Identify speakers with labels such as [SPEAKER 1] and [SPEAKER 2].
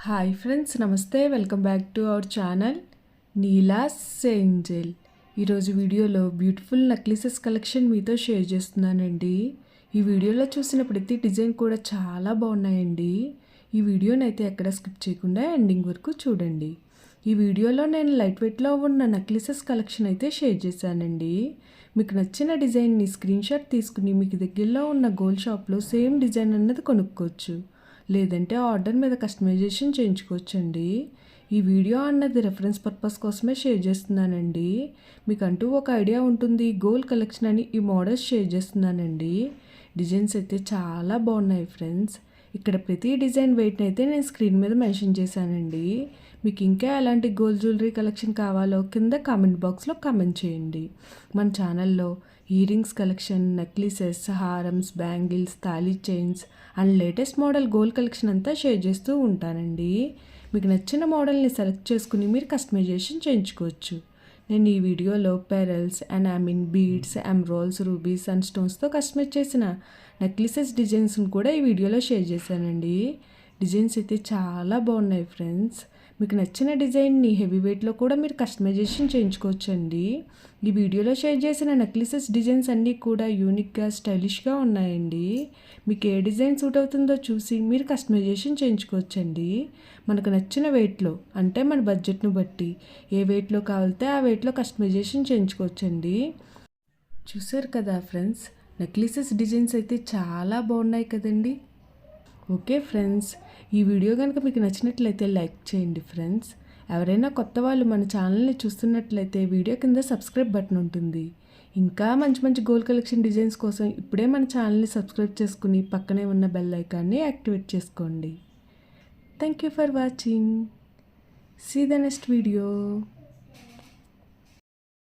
[SPEAKER 1] Hi friends, నమస్తే. Welcome back to our channel Neela's Angel. ఈరోజు వీడియోలో బ్యూటిఫుల్ నెక్లెసెస్ కలెక్షన్ మీతో షేర్ చేస్తున్నానండి. ఈ వీడియోలో చూసిన ప్రతి డిజైన్ కూడా చాలా బాగున్నాయండి. ఈ వీడియోని అయితే ఎక్కడ స్కిప్ చేయకుండా ఎండింగ్ వరకు చూడండి. ఈ వీడియోలో నేను లైట్ వెయిట్లో ఉన్న నెక్లెసెస్ కలెక్షన్ అయితే షేర్ చేశానండి. మీకు నచ్చిన డిజైన్ని స్క్రీన్ షాట్ తీసుకుని మీకు దగ్గరలో ఉన్న గోల్డ్ షాప్లో సేమ్ డిజైన్ అన్నది కొనుక్కోవచ్చు, లేదంటే ఆర్డర్ మీద కస్టమైజేషన్ చేయించుకోవచ్చండి. ఈ వీడియో అన్నది రెఫరెన్స్ పర్పస్ కోసమే షేర్ చేస్తున్నానండి. మీకంటూ ఒక ఐడియా ఉంటుంది గోల్డ్ కలెక్షన్ అని ఈ మోడల్స్ షేర్ చేస్తున్నానండి. డిజైన్స్ అయితే చాలా బాగున్నాయి ఫ్రెండ్స్. ఇక్కడ ప్రతి డిజైన్ వెయిట్ని అయితే నేను స్క్రీన్ మీద మెన్షన్ చేశానండి. మీకు ఇంకా ఎలాంటి గోల్డ్ జ్యువెలరీ కలెక్షన్ కావాలో కింద కామెంట్ బాక్స్లో కామెంట్ చేయండి. మన ఛానల్లో ఇయర్ రింగ్స్ కలెక్షన్, నెక్లెసెస్, హారమ్స్, బ్యాంగిల్స్, తాళీ chains and latest model gold collection అంతా షేర్ చేస్తూ ఉంటానండి. మీకు నచ్చిన మోడల్ని సెలెక్ట్ చేసుకుని మీరు కస్టమైజేషన్ చేయించుకోవచ్చు. నేను ఈ వీడియోలో pearls and beads, emeralds, rubies and స్టోన్స్తో కస్టమైజ్ చేసిన నెక్లెసెస్ డిజైన్స్ని కూడా ఈ వీడియోలో షేర్ చేశానండి. డిజైన్స్ అయితే చాలా బాగున్నాయి ఫ్రెండ్స్. మీకు నచ్చిన డిజైన్ని హెవీ వెయిట్లో కూడా మీరు కస్టమైజేషన్ చేయించుకోవచ్చండి. ఈ వీడియోలో షేర్ చేసిన నెక్లెసెస్ డిజైన్స్ అన్నీ కూడా యూనిక్గా, స్టైలిష్గా ఉన్నాయండి. మీకు ఏ డిజైన్ సూట్ అవుతుందో చూసి మీరు కస్టమైజేషన్ చేయించుకోవచ్చండి. మనకు నచ్చిన వెయిట్లో, అంటే మన బడ్జెట్ను బట్టి ఏ వెయిట్లో కావాలితే ఆ వెయిట్లో కస్టమైజేషన్ చేయించుకోవచ్చండి. చూసారు కదా ఫ్రెండ్స్, నెక్లెసెస్ డిజైన్స్ అయితే చాలా బాగున్నాయి కదండి. ఓకే ఫ్రెండ్స్, ఈ వీడియో కనుక మీకు నచ్చినట్లయితే లైక్ చేయండి ఫ్రెండ్స్. ఎవరైనా కొత్త వాళ్ళు మన ఛానల్ని చూస్తున్నట్లయితే వీడియో కింద సబ్స్క్రైబ్ బటన్ ఉంటుంది. ఇంకా మంచి మంచి గోల్డ్ కలెక్షన్ డిజైన్స్ కోసం ఇప్పుడే మన ఛానల్ని సబ్స్క్రైబ్ చేసుకుని పక్కనే ఉన్న బెల్ ఐకాన్ని యాక్టివేట్ చేసుకోండి. Thank you for watching. See the next video.